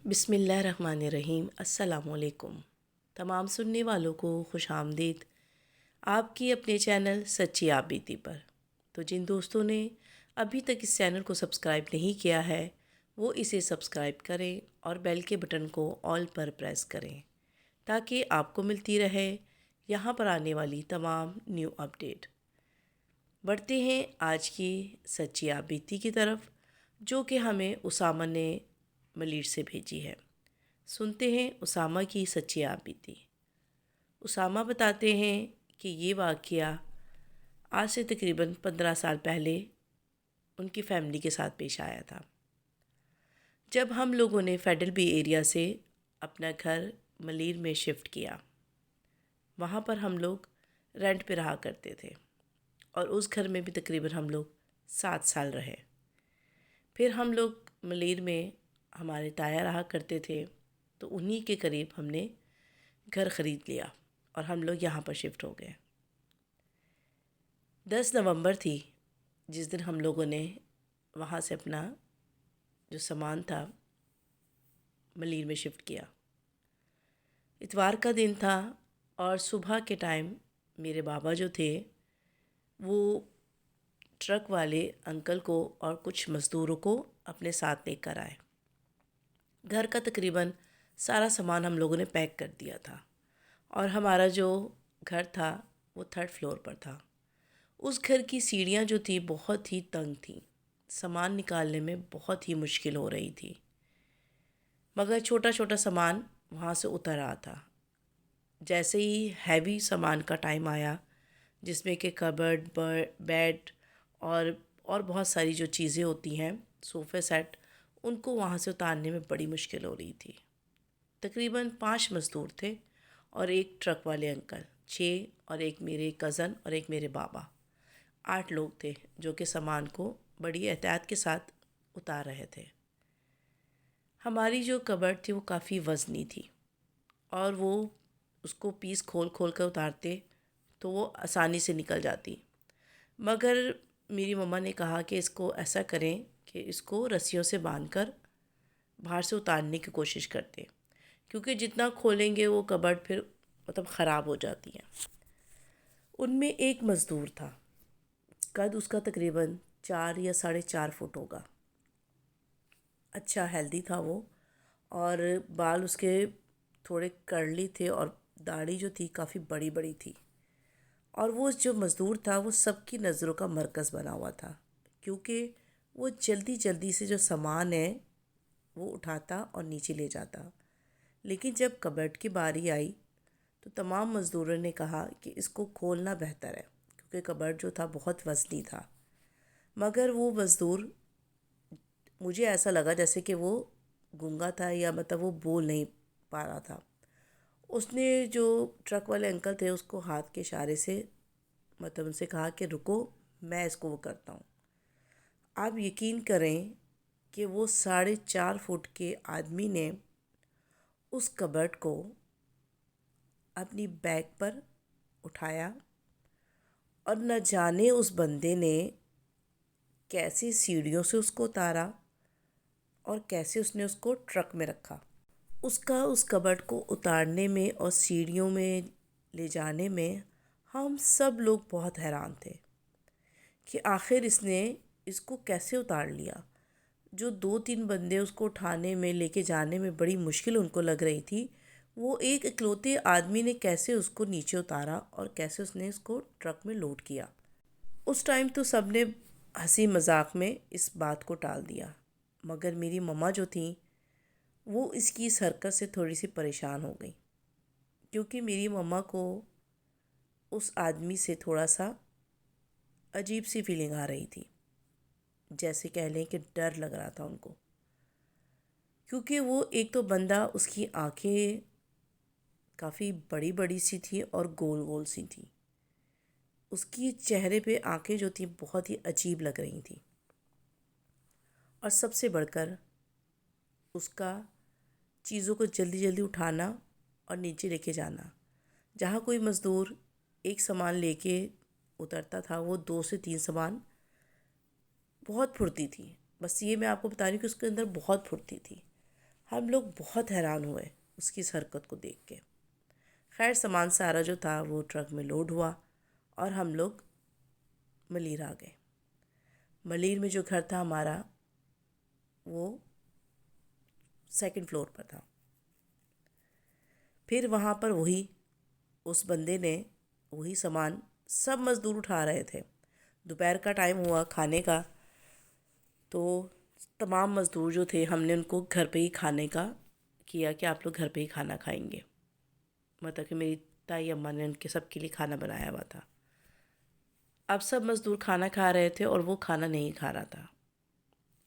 بسم اللہ الرحمن الرحیم۔ السلام علیکم تمام سننے والوں کو خوش آمدید آپ کی اپنے چینل سچی آپ بیتی پر۔ تو جن دوستوں نے ابھی تک اس چینل کو سبسکرائب نہیں کیا ہے وہ اسے سبسکرائب کریں اور بیل کے بٹن کو آل پر پریس کریں تاکہ آپ کو ملتی رہے یہاں پر آنے والی تمام نیو اپڈیٹ۔ بڑھتے ہیں آج کی سچی آپ بیتی کی طرف، جو کہ ہمیں اسامہ نے ملیر سے بھیجی ہے۔ سنتے ہیں اسامہ کی سچی آپ بیتی۔ اسامہ بتاتے ہیں کہ یہ واقعہ آج سے تقریباً 15 سال پہلے ان کی فیملی کے ساتھ پیش آیا تھا، جب ہم لوگوں نے فیڈرل بی ایریا سے اپنا گھر ملیر میں شفٹ کیا۔ وہاں پر ہم لوگ رینٹ پہ رہا کرتے تھے اور اس گھر میں بھی تقریباً ہم لوگ 7 سال رہے۔ پھر ہم لوگ ملیر میں ہمارے تایا رہا کرتے تھے، تو انہی کے قریب ہم نے گھر خرید لیا اور ہم لوگ یہاں پر شفٹ ہو گئے۔ 10 نومبر تھی جس دن ہم لوگوں نے وہاں سے اپنا جو سامان تھا ملیر میں شفٹ کیا۔ اتوار کا دن تھا اور صبح کے ٹائم میرے بابا جو تھے وہ ٹرک والے انکل کو اور کچھ مزدوروں کو اپنے ساتھ لے کر آئے۔ گھر کا تقریباً سارا سامان ہم لوگوں نے پیک کر دیا تھا اور ہمارا جو گھر تھا وہ 3rd فلور پر تھا۔ اس گھر کی سیڑھیاں جو تھی بہت ہی تنگ تھیں، سامان نکالنے میں بہت ہی مشکل ہو رہی تھی، مگر چھوٹا چھوٹا سامان وہاں سے اتر رہا تھا۔ جیسے ہی ہیوی سامان کا ٹائم آیا، جس میں کہ کبرڈ، بیڈ اور بہت ساری جو چیزیں ہوتی ہیں، صوفے سیٹ، ان کو وہاں سے اتارنے میں بڑی مشکل ہو رہی تھی۔ تقریباً 5 مزدور تھے اور ایک ٹرک والے انکل، 6، اور ایک میرے کزن اور ایک میرے بابا، 8 لوگ تھے جو کہ سامان کو بڑی احتیاط کے ساتھ اتار رہے تھے۔ ہماری جو کبرڈ تھی وہ کافی وزنی تھی اور وہ اس کو پیس کھول کھول کر اتارتے تو وہ آسانی سے نکل جاتی، مگر میری مما نے کہا کہ اس کو ایسا کریں کہ اس کو رسیوں سے باندھ کر باہر سے اتارنے کی کوشش کرتے، کیونکہ جتنا کھولیں گے وہ کبرڈ پھر خراب ہو جاتی ہیں۔ ان میں ایک مزدور تھا، قد اس کا تقریباً 4 یا 4.5 فٹ ہوگا، اچھا ہیلدی تھا وہ، اور بال اس کے تھوڑے کرلی تھے اور داڑھی جو تھی کافی بڑی بڑی تھی، اور وہ جو مزدور تھا وہ سب کی نظروں کا مرکز بنا ہوا تھا، کیونکہ وہ جلدی جلدی سے جو سامان ہے وہ اٹھاتا اور نیچے لے جاتا۔ لیکن جب کبرڈ کی باری آئی تو تمام مزدوروں نے کہا کہ اس کو کھولنا بہتر ہے، کیونکہ کبرڈ جو تھا بہت وزنی تھا، مگر وہ مزدور، مجھے ایسا لگا جیسے کہ وہ گونگا تھا یا وہ بول نہیں پا رہا تھا۔ اس نے جو ٹرک والے انکل تھے اس کو ہاتھ کے اشارے سے ان سے کہا کہ رکو، میں اس کو وہ کرتا ہوں۔ آپ یقین کریں کہ وہ 4.5 فٹ کے آدمی نے اس کبرڈ کو اپنی بیک پر اٹھایا، اور نہ جانے اس بندے نے کیسے سیڑھیوں سے اس کو اتارا اور کیسے اس نے اس کو ٹرک میں رکھا۔ اس کبرڈ کو اتارنے میں اور سیڑھیوں میں لے جانے میں ہم سب لوگ بہت حیران تھے کہ آخر اس نے اس کو کیسے اتار لیا۔ جو 2-3 بندے اس کو اٹھانے میں، لے کے جانے میں بڑی مشکل ان کو لگ رہی تھی، وہ ایک اکلوتے آدمی نے کیسے اس کو نیچے اتارا اور کیسے اس نے اس کو ٹرک میں لوڈ کیا۔ اس ٹائم تو سب نے ہنسی مذاق میں اس بات کو ٹال دیا، مگر میری مما جو تھیں وہ اس کی اس حرکت سے تھوڑی سی پریشان ہو گئی، کیونکہ میری مما کو اس آدمی سے تھوڑا سا عجیب سی فیلنگ آ رہی تھی، جیسے کہہ لیں کہ ڈر لگ رہا تھا ان کو، کیونکہ وہ ایک تو بندہ، اس کی آنکھیں کافی بڑی بڑی سی تھی اور گول گول سی تھی، اس کی چہرے پہ آنکھیں جو تھیں بہت ہی عجیب لگ رہی تھیں، اور سب سے بڑھ کر اس کا چیزوں کو جلدی جلدی اٹھانا اور نیچے لے کے جانا۔ جہاں کوئی مزدور ایک سامان لے کے اترتا تھا، وہ 2 سے 3 سامان، بہت پھرتی تھی، بس یہ میں آپ کو بتا رہی ہوں کہ اس کے اندر بہت پھرتی تھی۔ ہم لوگ بہت حیران ہوئے اس کی اس حرکت کو دیکھ کے۔ خیر سامان سارا جو تھا وہ ٹرک میں لوڈ ہوا اور ہم لوگ ملیر آ گئے۔ ملیر میں جو گھر تھا ہمارا وہ 2nd فلور پر تھا۔ پھر وہاں پر اس بندے نے وہی سامان، سب مزدور اٹھا رہے تھے۔ دوپہر کا ٹائم ہوا کھانے کا، تو تمام مزدور جو تھے ہم نے ان کو گھر پہ ہی کھانے کا کیا کہ آپ لوگ گھر پہ ہی کھانا کھائیں گے۔ مطلب کہ میری تائی اماں نے ان کے سب کے لیے کھانا بنایا ہوا تھا۔ اب سب مزدور کھانا کھا رہے تھے اور وہ کھانا نہیں کھا رہا تھا۔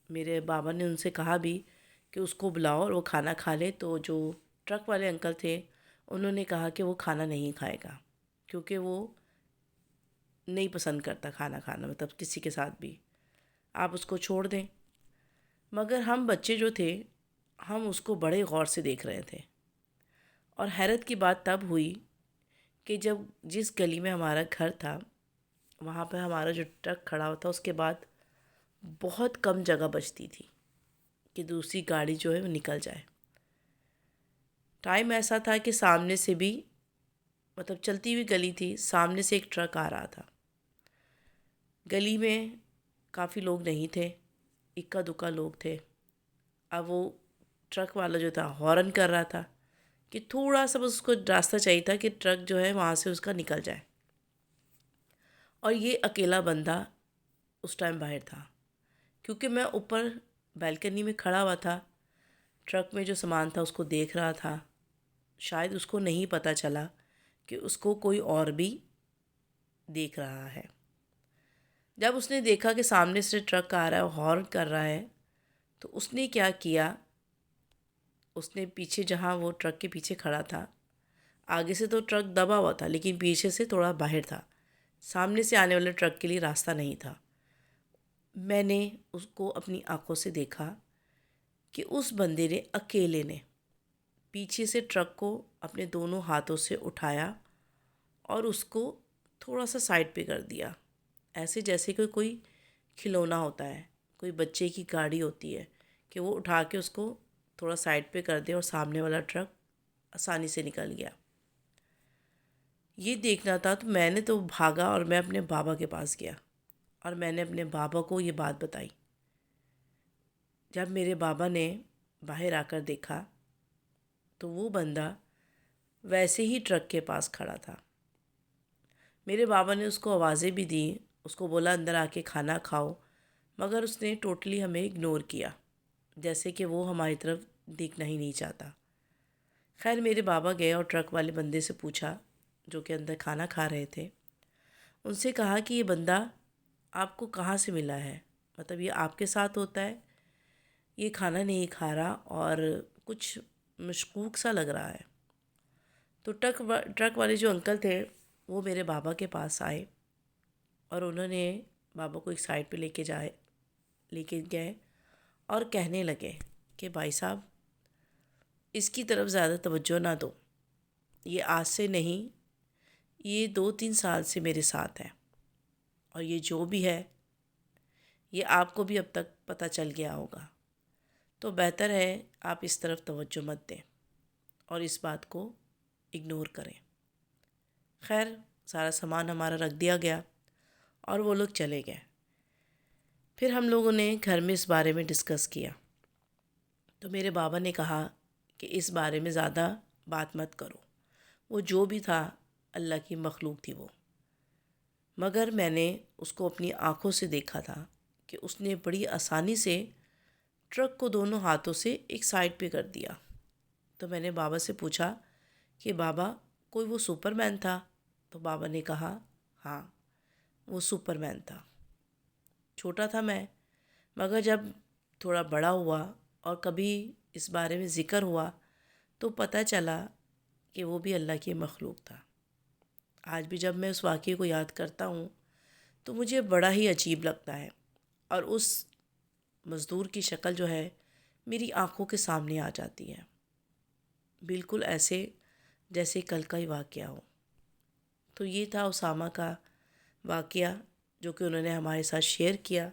میرے بابا نے ان سے کہا بھی کہ اس کو بلاؤ اور وہ کھانا کھا لے، تو جو ٹرک والے انکل تھے انہوں نے کہا کہ وہ کھانا نہیں کھائے گا کیونکہ وہ نہیں پسند کرتا کھانا کھانا، مطلب کسی کے ساتھ بھی، آپ اس کو چھوڑ دیں۔ مگر ہم بچے جو تھے ہم اس کو بڑے غور سے دیکھ رہے تھے، اور حیرت کی بات تب ہوئی کہ جب جس گلی میں ہمارا گھر تھا وہاں پہ ہمارا جو ٹرک کھڑا ہوا تھا اس کے بعد بہت کم جگہ بچتی تھی کہ دوسری گاڑی جو ہے وہ نکل جائے۔ ٹائم ایسا تھا کہ سامنے سے بھی، مطلب چلتی ہوئی گلی تھی، سامنے سے ایک ٹرک آ رہا تھا۔ گلی میں کافی لوگ نہیں تھے، اکا دکا لوگ تھے۔ اب وہ ٹرک والا جو تھا ہارن کر رہا تھا کہ تھوڑا سا بس اس کو راستہ چاہیے تھا کہ ٹرک جو ہے وہاں سے اس کا نکل جائے، اور یہ اکیلا بندہ اس ٹائم باہر تھا کیونکہ میں اوپر بیلکنی میں کھڑا ہوا تھا، ٹرک میں جو سامان تھا اس کو دیکھ رہا تھا۔ شاید اس کو نہیں پتہ چلا کہ اس کو کوئی اور بھی دیکھ رہا ہے۔ جب اس نے دیکھا کہ سامنے سے ٹرک آ رہا ہے اور ہارن کر رہا ہے، تو اس نے کیا کیا، اس نے پیچھے، جہاں وہ ٹرک کے پیچھے کھڑا تھا، آگے سے تو ٹرک دبا ہوا تھا لیکن پیچھے سے تھوڑا باہر تھا، سامنے سے آنے والے ٹرک کے لیے راستہ نہیں تھا۔ میں نے اس کو اپنی آنکھوں سے دیکھا کہ اس بندے نے اکیلے نے پیچھے سے ٹرک کو اپنے دونوں ہاتھوں سے اٹھایا اور اس کو تھوڑا سا سائڈ پہ کر دیا، ایسے جیسے کہ کوئی کھلونا ہوتا ہے، کوئی بچے کی گاڑی ہوتی ہے کہ وہ اٹھا کے اس کو تھوڑا سائڈ پہ کر دے اور سامنے والا ٹرک آسانی سے نکل گیا۔ یہ دیکھنا تھا تو میں نے تو بھاگا اور میں اپنے بابا کے پاس گیا اور میں نے اپنے بابا کو یہ بات بتائی۔ جب میرے بابا نے باہر آ کر دیکھا تو وہ بندہ ویسے ہی ٹرک کے پاس کھڑا تھا۔ میرے بابا نے اس کو آوازیں بھی دیں، اس کو بولا اندر آ کے کھانا کھاؤ، مگر اس نے ٹوٹلی ہمیں اگنور کیا، جیسے کہ وہ ہماری طرف دیکھنا ہی نہیں چاہتا۔ خیر میرے بابا گئے اور ٹرک والے بندے سے پوچھا، جو کہ اندر کھانا کھا رہے تھے، ان سے کہا کہ یہ بندہ آپ کو کہاں سے ملا ہے، مطلب یہ آپ کے ساتھ ہوتا ہے، یہ کھانا نہیں کھا رہا اور کچھ مشکوک سا لگ رہا ہے۔ تو ٹرک والے جو انکل تھے وہ میرے بابا کے پاس آئے اور انہوں نے بابا کو ایک سائڈ پہ لے کے گئے اور کہنے لگے کہ بھائی صاحب اس کی طرف زیادہ توجہ نہ دو، یہ آج سے نہیں، یہ 2-3 سال سے میرے ساتھ ہے، اور یہ جو بھی ہے یہ آپ کو بھی اب تک پتہ چل گیا ہوگا، تو بہتر ہے آپ اس طرف توجہ مت دیں اور اس بات کو اگنور کریں۔ خیر سارا سامان ہمارا رکھ دیا گیا اور وہ لوگ چلے گئے۔ پھر ہم لوگوں نے گھر میں اس بارے میں ڈسکس کیا، تو میرے بابا نے کہا کہ اس بارے میں زیادہ بات مت کرو، وہ جو بھی تھا اللہ کی مخلوق تھی وہ، مگر میں نے اس کو اپنی آنکھوں سے دیکھا تھا کہ اس نے بڑی آسانی سے ٹرک کو دونوں ہاتھوں سے ایک سائڈ پہ کر دیا۔ تو میں نے بابا سے پوچھا کہ بابا کوئی وہ سپر مین تھا؟ تو بابا نے کہا ہاں وہ سپر مین تھا۔ چھوٹا تھا میں، مگر جب تھوڑا بڑا ہوا اور کبھی اس بارے میں ذکر ہوا تو پتہ چلا کہ وہ بھی اللہ کی مخلوق تھا۔ آج بھی جب میں اس واقعے کو یاد کرتا ہوں تو مجھے بڑا ہی عجیب لگتا ہے، اور اس مزدور کی شکل جو ہے میری آنکھوں کے سامنے آ جاتی ہے، بالکل ایسے جیسے کل کا ہی واقعہ ہو۔ تو یہ تھا اسامہ کا واقعہ جو کہ انہوں نے ہمارے ساتھ شیئر کیا۔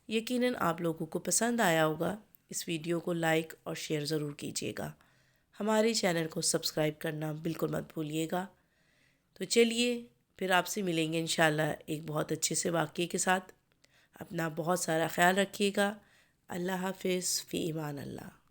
یقیناً آپ لوگوں کو پسند آیا ہوگا۔ اس ویڈیو کو لائک اور شیئر ضرور کیجیے گا. ہمارے چینل کو سبسکرائب کرنا بالکل مت بھولیے گا. تو چلیے پھر آپ سے ملیں گے انشاءاللہ ایک بہت اچھے سے واقعے کے ساتھ. اپنا بہت سارا خیال رکھیے گا. اللہ حافظ. فی امان اللہ.